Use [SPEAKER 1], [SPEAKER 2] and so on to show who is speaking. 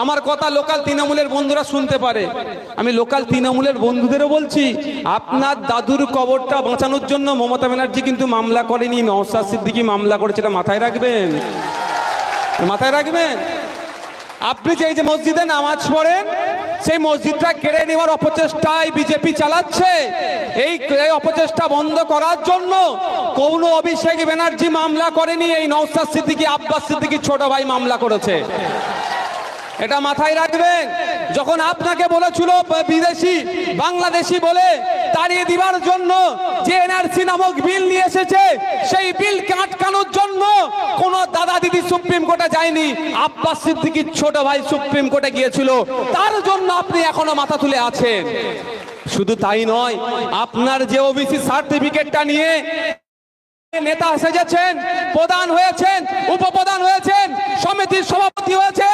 [SPEAKER 1] আমার কথা লোকাল তৃণমূলের বন্ধুরা শুনতে পারে। আমি লোকাল তৃণমূলের বন্ধুদেরও বলছি, আপনার দাদুর কবরটা বাঁচানোর জন্য মমতা ব্যানার্জি কিন্তু মামলা করেনি, নওশাদ সিদ্দিকী মামলা করেছে। এটা মাথায় রাখবেন, মাথায় রাখবেন। আপনি যে মসজিদে নামাজ পড়েন, সেই মসজিদটা কেড়ে নেওয়ার অপচেষ্টায় বিজেপি চালাচ্ছে। এই অপচেষ্টা বন্ধ করার জন্য কোন অভিষেক ব্যানার্জি মামলা করেনি, এই নওশাদ সিদ্দিকী, আব্বাস সিদ্দিকীর ছোট ভাই মামলা করেছে। এটা মাথায় রাখবেন। যখন আপনাকে বলেছিল বিদেশি বাংলাদেশি বলে তাড়িয়ে দিবার জন্য, যে এনআরসি নামক বিল নিয়ে এসেছে, সেই বিলকে আটকানোর জন্য কোন দাদা দিদি সুপ্রিম কোর্টে যায়নি, আব্বাস সিদ্দিকীর ছোট ভাই সুপ্রিম কোর্টে গিয়েছিল। তার জন্য আপনি এখনো মাথা তুলে আছেন। শুধু তাই নয়, আপনার যে ওবিসি সার্টিফিকেটটা নিয়ে নেতা সেজেছেন, প্রধান হয়েছেন, উপপ্রধান হয়েছেন, সমিতির সভাপতি হয়েছেন,